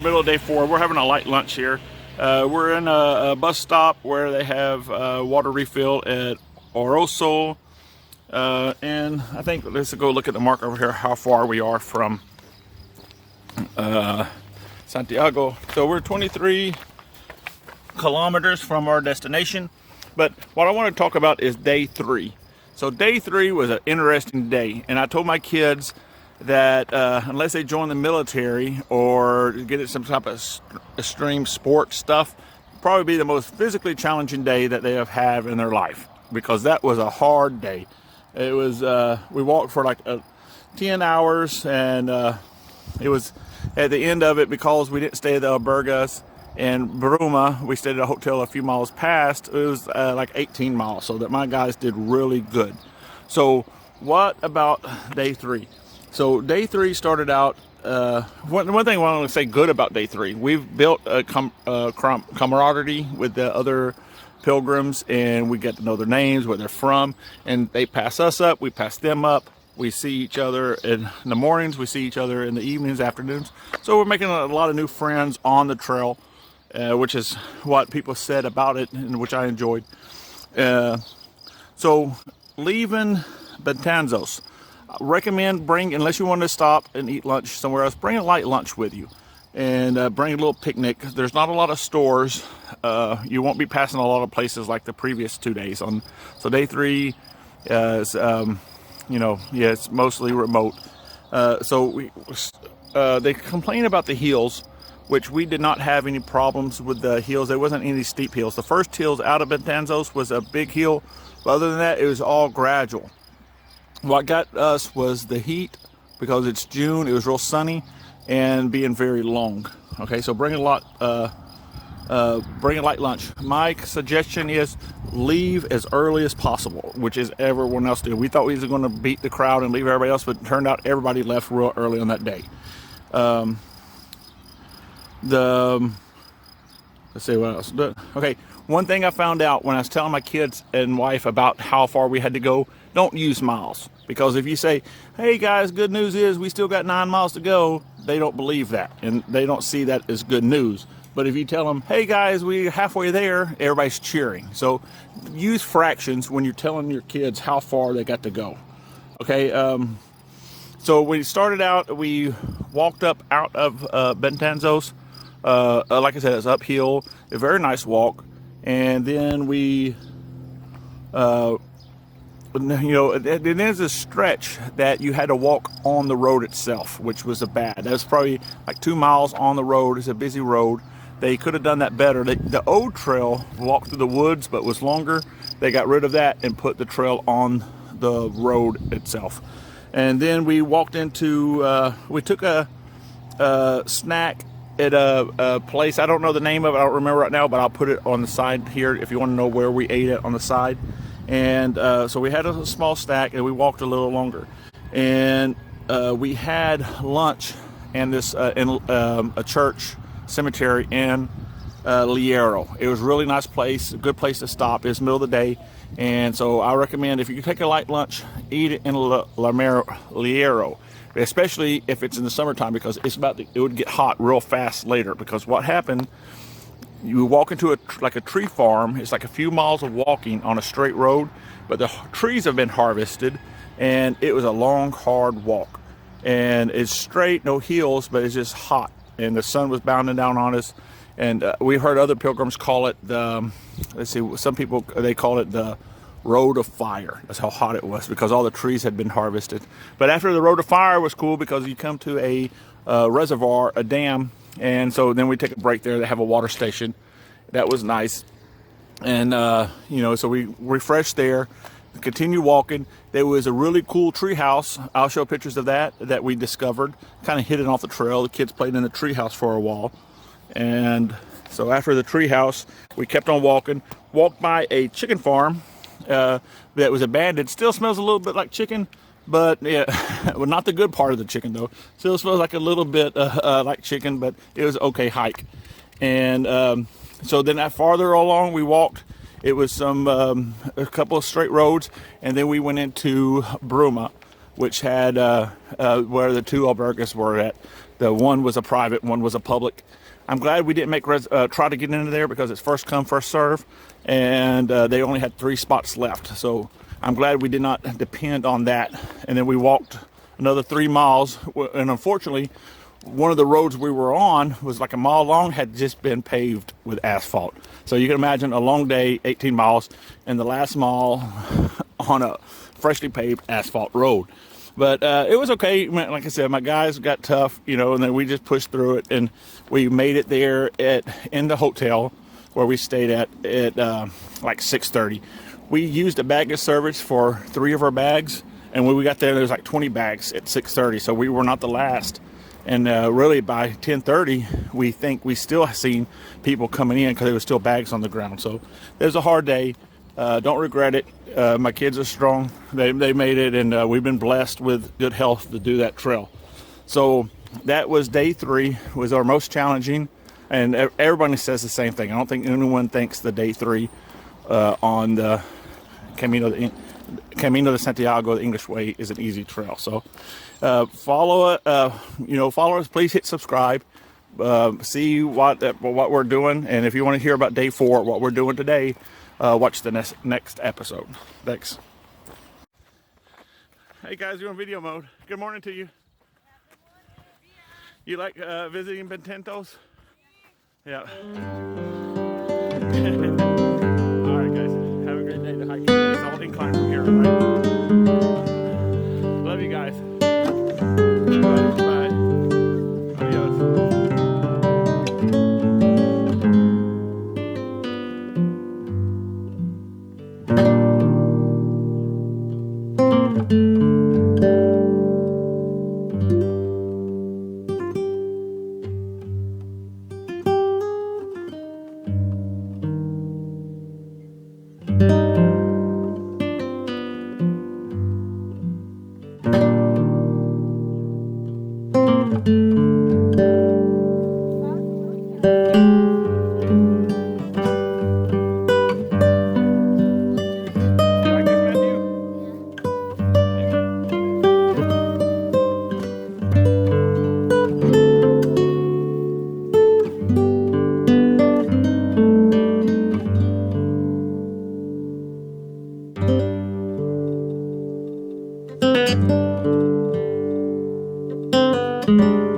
Middle of day 4. We're having a light lunch here. We're in a bus stop where they have water refill at Oroso. And I think let's go look at the mark over here, how far we are from Santiago. So we're 23 kilometers from our destination. But what I want to talk about is day 3. So day 3 was an interesting day. And I told my kids that unless they join the military or get in some type of extreme sport stuff, probably be the most physically challenging day that they have had in their life, because that was a hard day. It was we walked for like 10 hours, and it was at the end of it, because we didn't stay at the albergas in Bruma, we stayed at a hotel a few miles past. It was like 18 miles, so that my guys did really good. So what about day 3? So day 3 started out, one thing I want to say good about day 3, we've built a camaraderie with the other pilgrims, and we get to know their names, where they're from, and they pass us up, we pass them up. We see each other in the mornings, we see each other in the evenings, afternoons. So we're making a lot of new friends on the trail, which is what people said about it, and which I enjoyed. So leaving Betanzos, recommend unless you want to stop and eat lunch somewhere else, bring a light lunch with you, and bring a little picnic. There's not a lot of stores. You won't be passing a lot of places like the previous 2 days. So day 3 is it's mostly remote. They complain about the hills, which we did not have any problems with the hills. There wasn't any steep hills. The first hills out of Betanzos was a big hill, but other than that, it was all gradual. What got us was the heat, because it's June, it was real sunny, and being very long. Okay, so bring a light lunch. My suggestion is leave as early as possible, which is everyone else did. We thought we were going to beat the crowd and leave everybody else, but it turned out everybody left real early on that day. Let's see what else. Okay, one thing I found out when I was telling my kids and wife about how far we had to go, don't use miles. Because if you say, hey guys, good news is we still got 9 miles to go, they don't believe that, and they don't see that as good news. But if you tell them, hey guys, we're halfway there, everybody's cheering. So use fractions when you're telling your kids how far they got to go. Okay, so we started out, we walked up out of Betanzos. Like I said, it's uphill, a very nice walk. And then we, there's a stretch that you had to walk on the road itself, which was bad. That was probably like 2 miles on the road. It's a busy road. They could have done that better. The old trail walked through the woods, but was longer. They got rid of that and put the trail on the road itself. And then we walked into, we took a snack at a place. I don't know the name of it. I don't remember right now, but I'll put it on the side here if you want to know where we ate it on the side. And so we had a small snack, and we walked a little longer. And we had lunch in this in a church cemetery in Liero. It was a really nice place, a good place to stop. It's the middle of the day, and so I recommend, if you take a light lunch, eat it in Liero, especially if it's in the summertime, because it would get hot real fast later. Because what happened, you walk into a tree farm. It's like a few miles of walking on a straight road, but the trees have been harvested, and it was a long, hard walk. And it's straight, no hills, but it's just hot, and the sun was bounding down on us. And we heard other pilgrims call it some people, they call it the road of fire. That's how hot it was, because all the trees had been harvested. But after the road of fire was cool, because you come to a reservoir, a dam, and so then we take a break there. They have a water station. That was nice. And so we refreshed there, continue walking. There was a really cool tree house. I'll show pictures of that we discovered, kind of hidden off the trail. The kids played in the tree house for a while. And so after the tree house, we kept on walking, walked by a chicken farm that was abandoned. Still smells a little bit like chicken, but yeah, well, not the good part of the chicken though. Still smells like a little bit like chicken, but it was okay hike. And so then that farther along we walked, it was a couple of straight roads, and then we went into Bruma, which had where the 2 albergas were at. The one was a private, one was a public. I'm glad we didn't try to get into there because it's first come, first serve, and they only had 3 spots left. So I'm glad we did not depend on that. And then we walked another 3 miles, and unfortunately, one of the roads we were on was like a mile long, had just been paved with asphalt. So you can imagine a long day, 18 miles, and the last mile on a freshly paved asphalt road. But it was okay. Like I said, my guys got tough, you know, and then we just pushed through it, and we made it there in the hotel where we stayed at like 6:30. We used a baggage service for 3 of our bags, and when we got there was like 20 bags at 6:30, so we were not the last. And really by 10:30, we think we still seen people coming in because there was still bags on the ground. So it was a hard day. Don't regret it. My kids are strong. They made it, and we've been blessed with good health to do that trail. So that was day 3, was our most challenging, and everybody says the same thing. I don't think anyone thinks the day 3 on the Camino de Santiago, the English way, is an easy trail. So follow us. Please hit subscribe. See what we're doing, and if you want to hear about day 4, what we're doing today, watch the next episode. Thanks. Hey guys, you're in video mode. Good morning to you. You like visiting Betanzos? Yeah. All right, guys. Have a great day. The hiking is all incline from here, right? Love you guys. Bye. Adios. Matthew?